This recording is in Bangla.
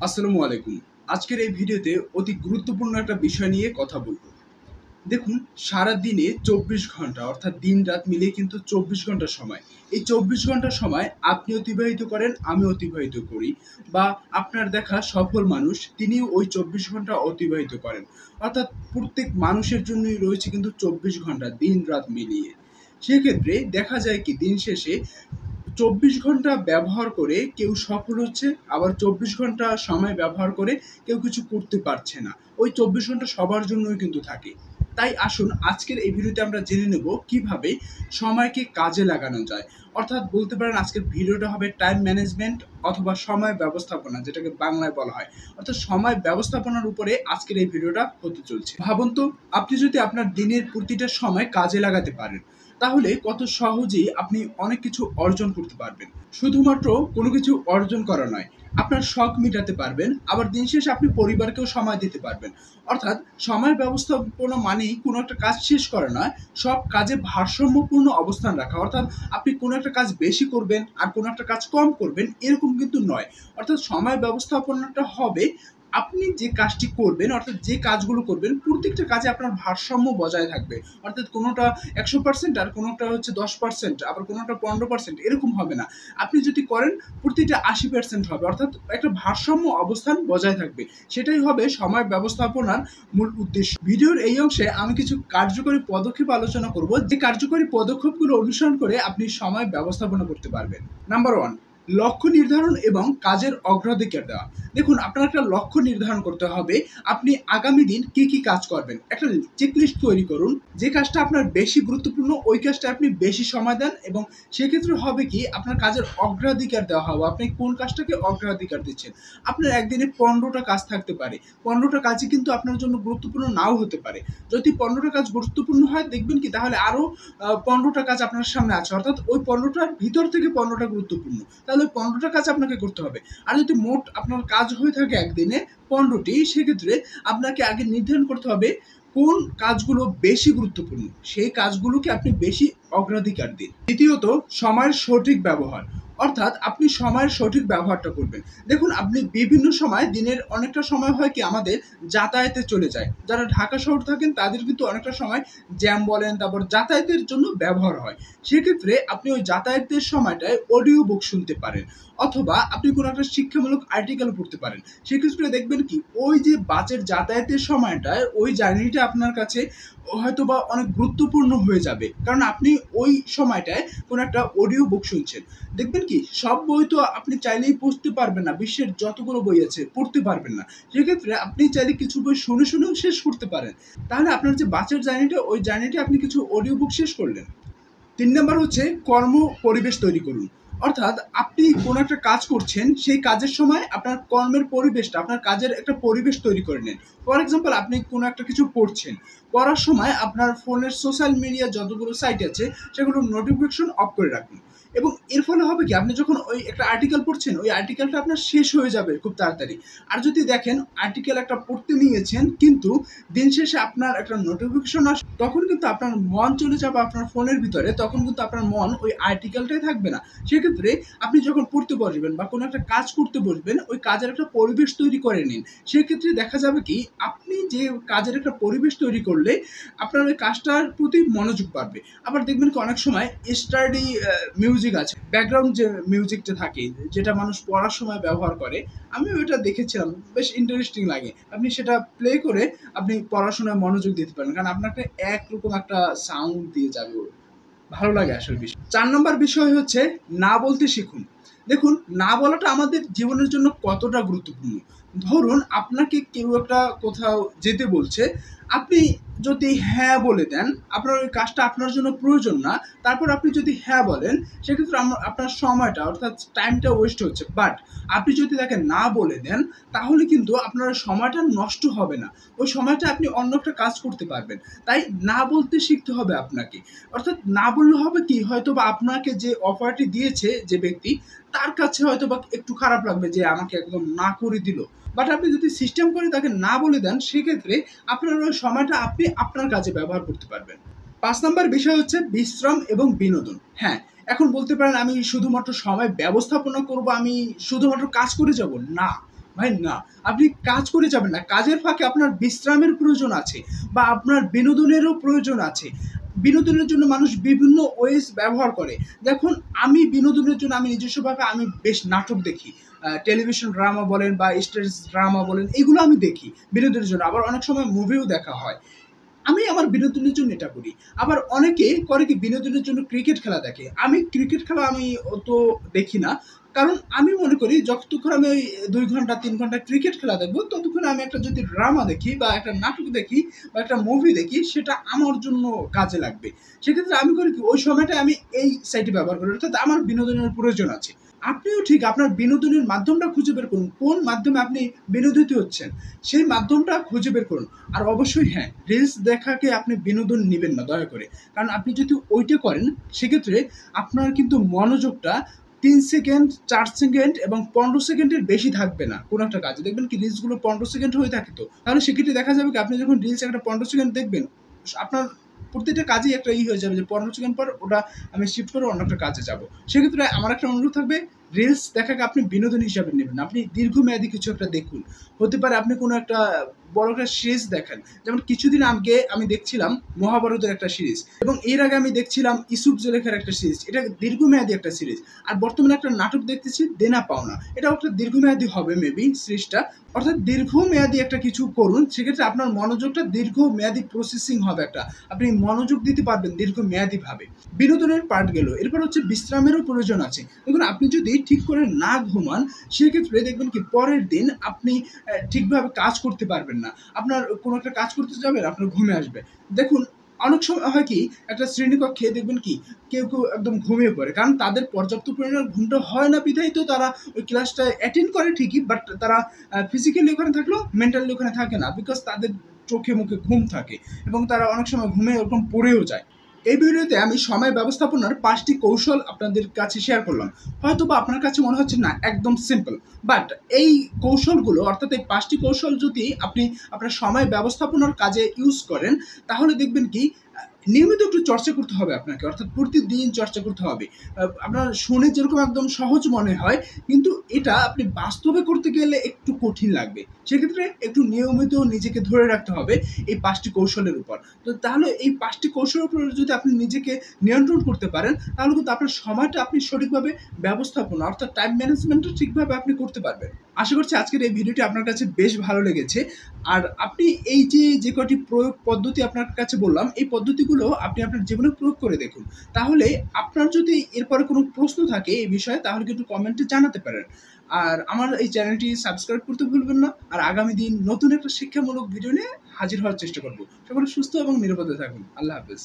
আসসালামু আলাইকুম। আজকের এই ভিডিওতে অতি গুরুত্বপূর্ণ একটা বিষয় নিয়ে কথা বলব। দেখুন, সারাদিনে ২৪ ঘন্টা অর্থাৎ দিন-রাত মিলিয়ে কিন্তু ২৪ ঘন্টা সময়। এই ২৪ ঘন্টা সময় আপনি অতিবাহিত করেন, আমি অতিবাহিত করি বা আপনার দেখা সফল মানুষ তিনিও ওই ২৪ ঘন্টা অতিবাহিত করেন। অর্থাৎ প্রত্যেক মানুষের জন্যই রয়েছে কিন্তু ২৪ ঘন্টা দিন-রাত মিলিয়ে। সেক্ষেত্রে দেখা যায় কি দিন শেষে ২৪ ঘন্টা ব্যবহার করে কেউ সফল হচ্ছে, আবার ২৪ ঘন্টা সময় ব্যবহার করে কেউ কিছু করতে পারছে না। ওই ২৪ ঘন্টা সবার জন্যই কিন্তু থাকে। তাই আসুন আজকের এই ভিডিওতে আমরা জেনে নেব কিভাবে সময়কে কাজে লাগানো যায়। অর্থাৎ বলতে পারেন আজকের ভিডিওটা হবে টাইম ম্যানেজমেন্ট অথবা সময় ব্যবস্থাপনা, যেটাকে বাংলায় বলা হয়। অর্থাৎ সময় ব্যবস্থাপনার উপরে আজকের এই ভিডিওটা হতে চলছে। ভাবুন তো, আপনি যদি আপনার দিনের প্রতিটা সময় কাজে লাগাতে পারেন, তাহলে কত সহজেই আপনি অনেক কিছু অর্জন করতে পারবেন। শুধুমাত্র কোনো কিছু অর্জন করা নয়, আপনার শখ মিটাতে পারবেন, আবার দিন শেষে আপনি পরিবারকেও সময় দিতে পারবেন। অর্থাৎ সময় ব্যবস্থাপনা মানেই কোনো একটা কাজ শেষ করা নয়, সব কাজে ভারসাম্যপূর্ণ অবস্থান রাখা। অর্থাৎ আপনি কোনো একটা কাজ বেশি করবেন আর কোনো একটা কাজ কম করবেন এরকম কিন্তু নয়। অর্থাৎ সময় ব্যবস্থাপনাটা হবে আপনি যে কাজটি করবেন, অর্থাৎ যে কাজগুলো করবেন প্রত্যেকটা কাজে আপনার ভারসাম্য বজায় থাকবে। অর্থাৎ কোনোটা ১০০% আর কোনোটা হচ্ছে ১০%, আবার কোনোটা ১৫% এরকম হবে না। আপনি যদি করেন প্রতিটা ৮০% হবে। অর্থাৎ একটা ভারসাম্য অবস্থান বজায় থাকবে। সেটাই হবে সময় ব্যবস্থাপনার মূল উদ্দেশ্য। ভিডিওর এই অংশে আমি কিছু কার্যকরী পদক্ষেপ আলোচনা করব, যে কার্যকরী পদক্ষেপগুলো অনুসরণ করে আপনি সময় ব্যবস্থাপনা করতে পারবেন। নাম্বার ১, লক্ষ্য নির্ধারণ এবং কাজের অগ্রাধিকার দেওয়া। দেখুন, আপনার একটা লক্ষ্য নির্ধারণ করতে হবে আপনি আগামী দিন কি কি কাজ করবেন। একটা চেকলিস্ট তৈরি করুন, যে কাজটা আপনার বেশি গুরুত্বপূর্ণ ওই কাজটা আপনি বেশি সময় দেন, এবং সেক্ষেত্রে হবে কি আপনার কাজের অগ্রাধিকার দেওয়া হবে। আপনি কোন কাজটাকে অগ্রাধিকার দিচ্ছেন। আপনার একদিনে ১৫টা কাজ থাকতে পারে, ১৫টা কাজই কিন্তু আপনার জন্য গুরুত্বপূর্ণ নাও হতে পারে। যদি ১৫টা কাজ গুরুত্বপূর্ণ হয়, দেখবেন কি তাহলে আরও ১৫টা কাজ আপনার সামনে আছে। অর্থাৎ ওই ১৫টার ভিতর থেকে ১৫টা গুরুত্বপূর্ণ, তাহলে ওই ১৫টা কাজ আপনাকে করতে হবে। আর যদি মোট আপনার কাজ হয়ে থাকে একদিনে ১৫টি, সেক্ষেত্রে আপনাকে আগে নির্ধারণ করতে হবে কোন কাজগুলো বেশি গুরুত্বপূর্ণ, সেই কাজগুলোকে আপনি বেশি অগ্রাধিকার দিন। দ্বিতীয়ত, সময়ের সঠিক ব্যবহার। অর্থাৎ আপনি সময়ের সঠিক ব্যবহারটা করবেন। দেখুন, আপনি বিভিন্ন সময় দিনের অনেকটা সময় হয় কি আমাদের যাতায়াতে চলে যায়। যারা ঢাকা শহর থাকেন তাদের কিন্তু অনেকটা সময় জ্যাম বলেন, তারপর যাতায়াতের জন্য ব্যবহার হয়। সেক্ষেত্রে আপনি ওই যাতায়াতের সময়টায় অডিও বুক শুনতে পারেন, অথবা আপনি কোনো একটা শিক্ষামূলক আর্টিকেল পড়তে পারেন। সেক্ষেত্রে দেখবেন কি ওই যে বাসের যাতায়াতের সময়টায় ওই জার্নিটা আপনার কাছে হয়তোবা অনেক গুরুত্বপূর্ণ হয়ে যাবে, কারণ আপনি ওই সময়টায় কোনো একটা অডিও বুক শুনছেন। দেখবেন কি সব বই তো আপনি চাইলেই পড়তে পারবেন না, বিশ্বের যতগুলো বই আছে পড়তে পারবেন না। সেক্ষেত্রে আপনি চাইলে কিছু বই শুনে শুনেও শেষ করতে পারেন। তাহলে আপনার যে বাসের জার্নিটা, ওই জার্নিটা আপনি কিছু অডিও বুক শেষ করলেন। ৩ নাম্বার হচ্ছে কর্ম পরিবেশ তৈরি করুন। অর্থাৎ আপনি কোনো একটা কাজ করছেন, সেই কাজের সময় আপনার কর্মের পরিবেশটা, আপনার কাজের একটা পরিবেশ তৈরি করে নিন। ফর এক্সাম্পল, আপনি কোনো একটা কিছু পড়ছেন, পড়ার সময় আপনার ফোনের সোশ্যাল মিডিয়া যতগুলো সাইট আছে সেগুলোর নোটিফিকেশন অফ করে রাখুন। এবং এর ফলে হবে কি আপনি যখন ওই একটা আর্টিকেল পড়ছেন, ওই আর্টিকেলটা আপনার শেষ হয়ে যাবে খুব তাড়াতাড়ি। আর যদি দেখেন আর্টিকেল একটা পড়তে নিয়েছেন কিন্তু দিন শেষে আপনার একটা নোটিফিকেশন আসে, তখন কিন্তু আপনার মন চলে যাবে আপনার ফোনের ভিতরে, তখন কিন্তু আপনার মন ওই আর্টিকেলটাই থাকবে না। সেক্ষেত্রে আপনি যখন পড়তে বসবেন বা কোনো একটা কাজ করতে বসবেন, ওই কাজের একটা পরিবেশ তৈরি করে নিন। সেক্ষেত্রে দেখা যাবে কি আপনি যে কাজের একটা পরিবেশ তৈরি করলে আপনার ওই কাজটার প্রতি মনোযোগ বাড়বে। আবার দেখবেন কি অনেক সময় স্টাডি মিউজিক আছে, ব্যাকগ্রাউন্ড যে মিউজিকটা থাকে যেটা মানুষ পড়ার সময় ব্যবহার করে, আমি ওইটা দেখেছিলাম, বেশ ইন্টারেস্টিং লাগে। আপনি সেটা প্লে করে আপনি পড়াশোনায় মনোযোগ দিতে পারেন, কারণ আপনাকে একরকম একটা সাউন্ড দিয়ে যাবে, ভালো লাগে আসলে বিষয়। ৪ নম্বর বিষয় হচ্ছে না বলতে শিখুন। দেখুন, না বলাটা আমাদের জীবনের জন্য কতটা গুরুত্বপূর্ণ। ধরুন আপনাকে কেউ একটা কোথাও যেতে বলছে, আপনি যদি হ্যাঁ বলে দেন, আপনার ওই কাজটা আপনার জন্য প্রয়োজন না, তারপর আপনি যদি হ্যাঁ বলেন, সেক্ষেত্রে আপনার সময়টা অর্থাৎ টাইমটা ওয়েস্ট হচ্ছে। বাট আপনি যদি তাকে না বলে দেন, তাহলে কিন্তু আপনার ওই সময়টা নষ্ট হবে না, ওই সময়টা আপনি অন্য একটা কাজ করতে পারবেন। তাই না বলতে শিখতে হবে আপনাকে। অর্থাৎ না বললে হবে কি, হয়তোবা আপনাকে যে অফারটি দিয়েছে যে ব্যক্তি, তার কাছে হয়তোবা একটু খারাপ লাগবে যে আমাকে একদম না করে দিল। বাট আপনি যদি সিস্টেম করে তাকে না বলে দেন, সেক্ষেত্রে আপনার ওই সময়টা আপনি আপনার কাজে ব্যবহার করতে পারবেন। ৫ নাম্বার বিষয় হচ্ছে বিশ্রাম এবং বিনোদন। হ্যাঁ, এখন বলতে পারেন আমি শুধুমাত্র সময় ব্যবস্থাপনা করব, আমি শুধুমাত্র কাজ করে যাব না। ভাই না, আপনি কাজ করে যাবেন না, কাজের ফাঁকে আপনার বিশ্রামের প্রয়োজন আছে বা আপনার বিনোদনেরও প্রয়োজন আছে। বিনোদনের জন্য মানুষ বিভিন্ন ওয়েজ ব্যবহার করে। দেখুন, আমি বিনোদনের জন্য আমি নিজস্বভাবে আমি বেশ নাটক দেখি। টেলিভিশন ড্রামা বলেন বা স্টেজ ড্রামা বলেন, এগুলো আমি দেখি বিনোদনের জন্য। আবার অনেক সময় মুভিও দেখা হয়। আমি আমার বিনোদনের জন্য এটা করি। আবার অনেকে করে কি বিনোদনের জন্য ক্রিকেট খেলা দেখে। আমি ক্রিকেট খেলা আমি অত দেখি না। কারণ আমি মনে করি যতক্ষণ আমি ওই ২ ঘন্টা ৩ ঘন্টা ক্রিকেট খেলা দেখব, ততক্ষণ আমি একটা যদি ড্রামা দেখি বা একটা নাটক দেখি বা একটা মুভি দেখি, সেটা আমার জন্য কাজে লাগবে। সেক্ষেত্রে আমি করি কি ওই সময়টা আমি এই সাইটে ব্যবহার করি। অর্থাৎ আমার বিনোদনের প্রয়োজন আছে। আপনিও ঠিক আপনার বিনোদনের মাধ্যমটা খুঁজে বের করুন। কোন মাধ্যমে আপনি বিনোদিত হচ্ছেন, সেই মাধ্যমটা খুঁজে বের করুন। আর অবশ্যই হ্যাঁ, রিলস দেখাকে আপনি বিনোদন নিবেন না দয়া করে। কারণ আপনি যদি ওইটা করেন, সেক্ষেত্রে আপনার কিন্তু মনোযোগটা ৩ সেকেন্ড, ৪ সেকেন্ড এবং ১৫ সেকেন্ডের বেশি থাকবে না কোনো একটা কাজে। দেখবেন কি রিলসগুলো ১৫ সেকেন্ড হয়ে থাকে তো। তাহলে সেক্ষেত্রে দেখা যাবে কি আপনি যখন রিলস একটা ১৫ সেকেন্ড দেখবেন, আপনার প্রতিটা কাজেই একটা হয়ে যাবে যে ১৫ সেকেন্ড পর ওটা আমি শিফট করে অন্য একটা কাজে যাব। সেক্ষেত্রে আমার একটা অনুরোধ থাকবে, রিলস দেখাকে আপনি বিনোদন হিসাবে নেবেন না। আপনি দীর্ঘমেয়াদী কিছু একটা দেখুন। হতে পারে আপনি কোনো একটা বড় একটা সিরিজ দেখেন। যেমন কিছুদিন আগে আমি দেখছিলাম মহাভারতের একটা সিরিজ এবং এর আগে আমি দেখছিলাম ইউসুফ জুলেখার একটা সিরিজ। এটা দীর্ঘমেয়াদী একটা সিরিজ। আর বর্তমানে একটা নাটক দেখতেছি দেনা পাওনা। এটাও একটা দীর্ঘমেয়াদী হবে মেবি সিরিজটা। অর্থাৎ দীর্ঘমেয়াদী একটা কিছু করুন, সেক্ষেত্রে আপনার মনোযোগটা দীর্ঘমেয়াদী প্রসেসিং হবে একটা। আপনি মনোযোগ দিতে পারবেন দীর্ঘমেয়াদীভাবে। বিনোদনের পার্ট গেল। এরপর হচ্ছে বিশ্রামেরও প্রয়োজন আছে। দেখুন, আপনি যদি ঠিক করে না ঘুমান, সেক্ষেত্রে দেখবেন কি পরের দিন আপনি ঠিকভাবে কাজ করতে পারবেন না। আপনার কোনো একটা কাজ করতে যাবেন, আপনার ঘুমে আসবে। দেখুন, অনেক সময় হয় কি একটা শ্রেণীকক্ষে দেখবেন কি কেউ একদম ঘুমিয়ে পড়ে। কারণ তাদের পর্যাপ্ত পরিমাণে ঘুমটা হয় না বিধায় তো তারা ওই ক্লাসটা অ্যাটেন্ড করে ঠিকই, বাট তারা ফিজিক্যালি ওখানে থাকলেও মেন্টালি ওখানে থাকে না। বিকজ তাদের চোখে মুখে ঘুম থাকে এবং তারা অনেক সময় ঘুমে ওরকম পড়েও যায়। এই ভিডিওতে আমি সময় ব্যবস্থাপনার ৫টি কৌশল আপনাদের কাছে শেয়ার করলাম। হয়তোবা আপনার কাছে মনে হচ্ছে না একদম সিম্পল, বাট এই কৌশলগুলো অর্থাৎ এই ৫টি কৌশল যদি আপনি আপনার সময় ব্যবস্থাপনার কাজে ইউজ করেন, তাহলে দেখবেন কি নিয়মিত একটু চর্চা করতে হবে আপনাকে। অর্থাৎ প্রতিদিন চর্চা করতে হবে। আপনার শুনে যেরকম একদম সহজ মনে হয়, কিন্তু এটা আপনি বাস্তবে করতে গেলে একটু কঠিন লাগবে। সেক্ষেত্রে একটু নিয়মিত নিজেকে ধরে রাখতে হবে এই ৫টি কৌশলের উপর। তো তাহলে এই ৫টি কৌশলের উপর যদি আপনি নিজেকে নিয়ন্ত্রণ করতে পারেন, তাহলে কিন্তু আপনার সময়টা আপনি সঠিকভাবে ব্যবস্থাপনা অর্থাৎ টাইম ম্যানেজমেন্টটা ঠিকভাবে আপনি করতে পারবেন। আশা করছি আজকের এই ভিডিওটি আপনার কাছে বেশ ভালো লেগেছে। আর আপনি এই যে কয়টি প্রয়োগ পদ্ধতি আপনার কাছে বললাম, এই পদ্ধতিগুলো আপনি আপনার জীবনে প্রয়োগ করে দেখুন। তাহলে আপনার যদি এরপরে কোনো প্রশ্ন থাকে এই বিষয়ে, তাহলে কিন্তু কমেন্টে জানাতে পারেন। আর আমার এই চ্যানেলটি সাবস্ক্রাইব করতে ভুলবেন না। আর আগামী দিন নতুন একটা শিক্ষামূলক ভিডিও নিয়ে হাজির হওয়ার চেষ্টা করব। সকলে সুস্থ এবং নিরাপদে থাকুন। আল্লাহ হাফেজ।